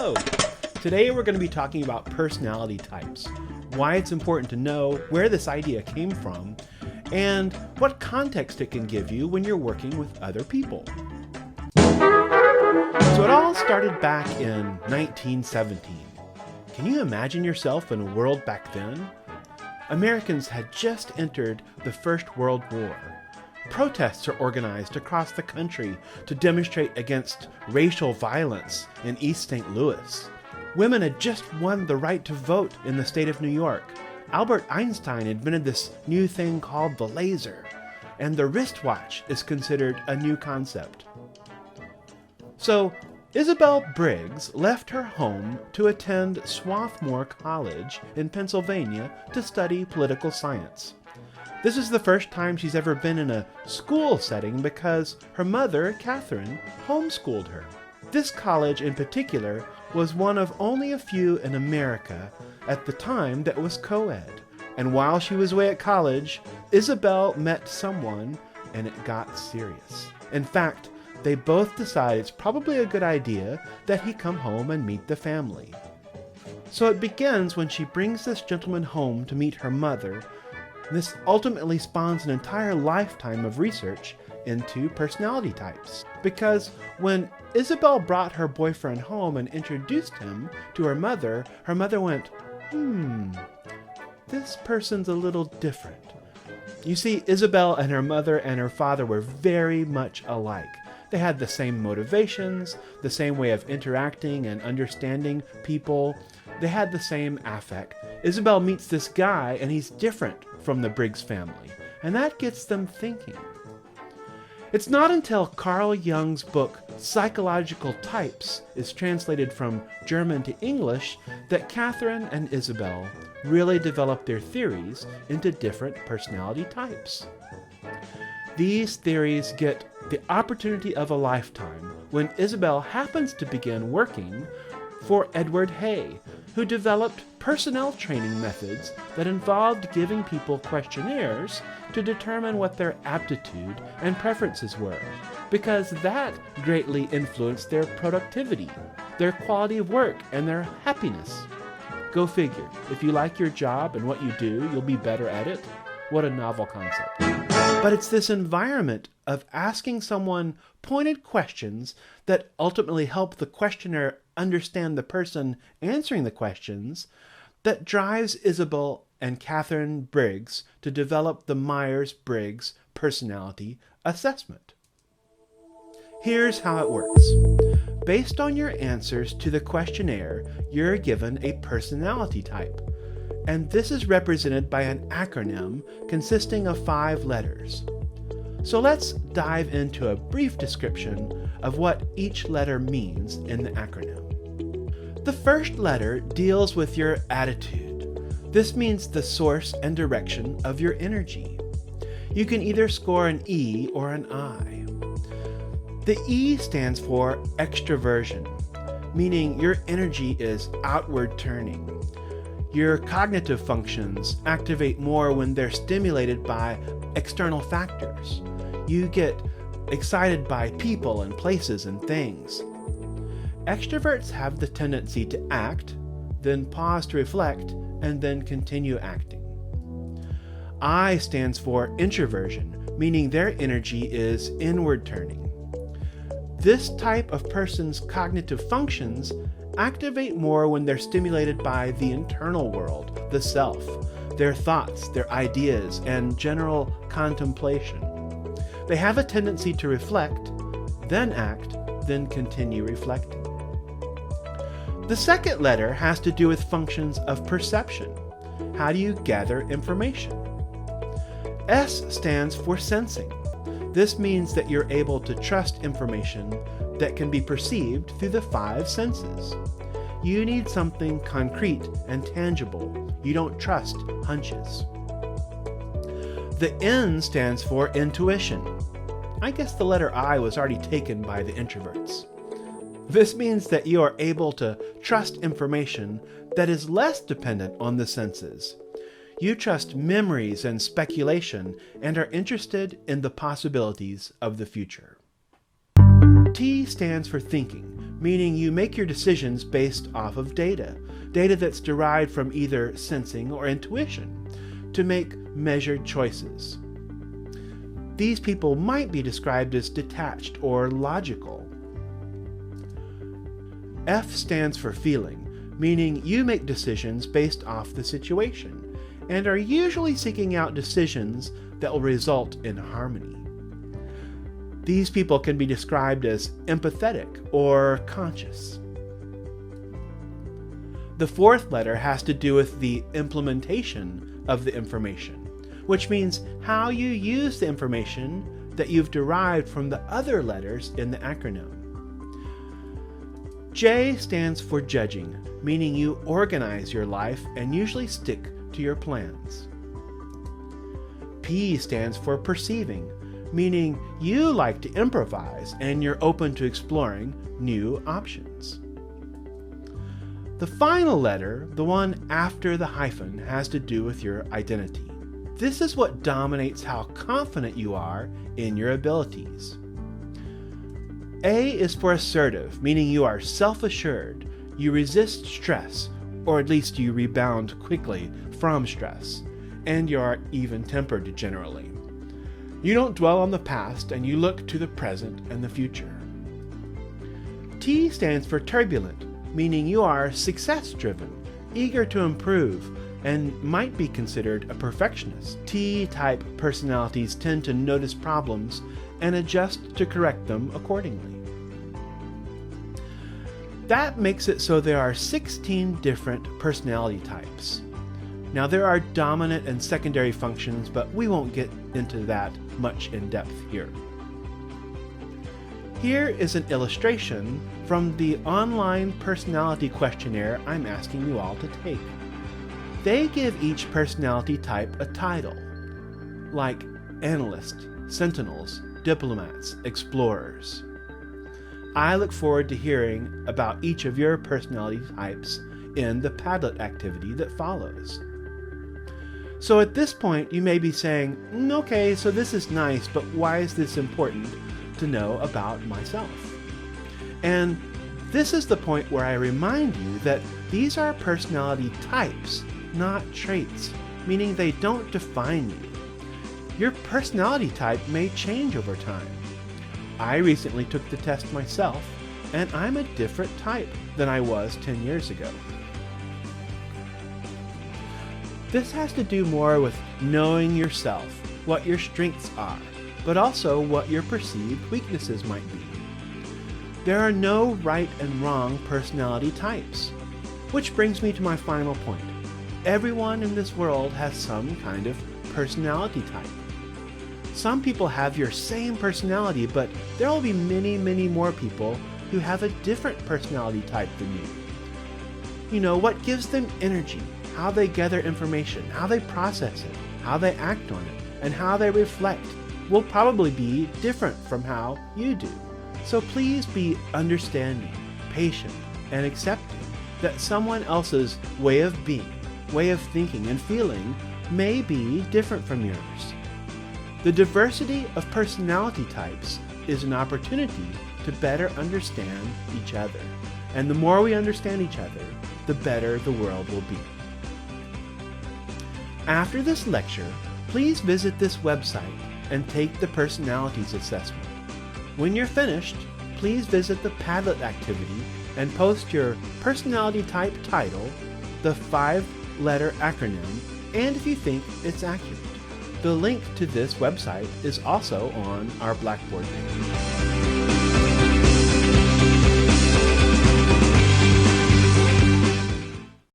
Hello! Today we're going to be talking about personality types, why it's important to know where this idea came from, and what context it can give you when you're working with other people. So it all started back in 1917. Can you imagine yourself in a world back then? Americans had just entered the First World War. Protests are organized across the country to demonstrate against racial violence in East St. Louis. Women had just won the right to vote in the state of New York. Albert Einstein invented this new thing called the laser, and the wristwatch is considered a new concept. So, Isabel Briggs left her home to attend Swarthmore College in Pennsylvania to study political science. This is the first time she's ever been in a school setting because her mother, Catherine, homeschooled her. This college in particular was one of only a few in America at the time that was co-ed. And while she was away at college, Isabel met someone and it got serious. In fact, they both decide it's probably a good idea that he come home and meet the family. So it begins when she brings this gentleman home to meet her mother. This ultimately spawns an entire lifetime of research into personality types. Because when Isabel brought her boyfriend home and introduced him to her mother went, this person's a little different. You see, Isabel and her mother and her father were very much alike. They had the same motivations, the same way of interacting and understanding people. They had the same affect. Isabel meets this guy and he's different from the Briggs family, and that gets them thinking. It's not until Carl Jung's book Psychological Types is translated from German to English that Catherine and Isabel really develop their theories into different personality types. These theories get the opportunity of a lifetime when Isabel happens to begin working for Edward Hay, who developed personnel training methods that involved giving people questionnaires to determine what their aptitude and preferences were, because that greatly influenced their productivity, their quality of work, and their happiness. Go figure. If you like your job and what you do, you'll be better at it. What a novel concept. But it's this environment of asking someone pointed questions that ultimately help the questioner understand the person answering the questions that drives Isabel and Catherine Briggs to develop the Myers-Briggs personality assessment. Here's how it works. Based on your answers to the questionnaire, you're given a personality type. And this is represented by an acronym consisting of 5 letters. So let's dive into a brief description of what each letter means in the acronym. The first letter deals with your attitude. This means the source and direction of your energy. You can either score an E or an I. The E stands for extroversion, meaning your energy is outward turning. Your cognitive functions activate more when they're stimulated by external factors. You get excited by people and places and things. Extroverts have the tendency to act, then pause to reflect, and then continue acting. I stands for introversion, meaning their energy is inward turning. This type of person's cognitive functions activate more when they're stimulated by the internal world, the self, their thoughts, their ideas, and general contemplation. They have a tendency to reflect, then act, then continue reflecting. The second letter has to do with functions of perception. How do you gather information? S stands for sensing. This means that you're able to trust information that can be perceived through the 5 senses. You need something concrete and tangible. You don't trust hunches. The N stands for intuition. I guess the letter I was already taken by the introverts. This means that you are able to trust information that is less dependent on the senses. You trust memories and speculation and are interested in the possibilities of the future. T stands for thinking, meaning you make your decisions based off of data that's derived from either sensing or intuition, to make measured choices. These people might be described as detached or logical. F stands for feeling, meaning you make decisions based off the situation, and are usually seeking out decisions that will result in harmony. These people can be described as empathetic or conscious. The fourth letter has to do with the implementation of the information, which means how you use the information that you've derived from the other letters in the acronym. J stands for judging, meaning you organize your life and usually stick to your plans. P stands for perceiving, meaning you like to improvise and you're open to exploring new options. The final letter, the one after the hyphen, has to do with your identity. This is what dominates how confident you are in your abilities. A is for assertive, meaning you are self-assured, you resist stress, or at least you rebound quickly from stress, and you are even-tempered generally. You don't dwell on the past, and you look to the present and the future. T stands for turbulent, meaning you are success-driven, eager to improve, and might be considered a perfectionist. T-type personalities tend to notice problems and adjust to correct them accordingly. That makes it so there are 16 different personality types. Now there are dominant and secondary functions, but we won't get into that much in depth here. Here is an illustration from the online personality questionnaire I'm asking you all to take. They give each personality type a title, like analyst, sentinels, diplomats, explorers. I look forward to hearing about each of your personality types in the Padlet activity that follows. So at this point, you may be saying, okay, so this is nice, but why is this important to know about myself? And this is the point where I remind you that these are personality types, not traits, meaning they don't define you. Your personality type may change over time. I recently took the test myself, and I'm a different type than I was 10 years ago. This has to do more with knowing yourself, what your strengths are, but also what your perceived weaknesses might be. There are no right and wrong personality types, which brings me to my final point. Everyone in this world has some kind of personality type. Some people have your same personality, but there will be many, many more people who have a different personality type than you. You know, what gives them energy, how they gather information, how they process it, how they act on it, and how they reflect will probably be different from how you do. So please be understanding, patient, and accepting that someone else's way of being, way of thinking and feeling may be different from yours. The diversity of personality types is an opportunity to better understand each other. And the more we understand each other, the better the world will be. After this lecture, please visit this website and take the personalities assessment. When you're finished, please visit the Padlet activity and post your personality type title, the 5-letter acronym, and if you think it's accurate. The link to this website is also on our Blackboard page.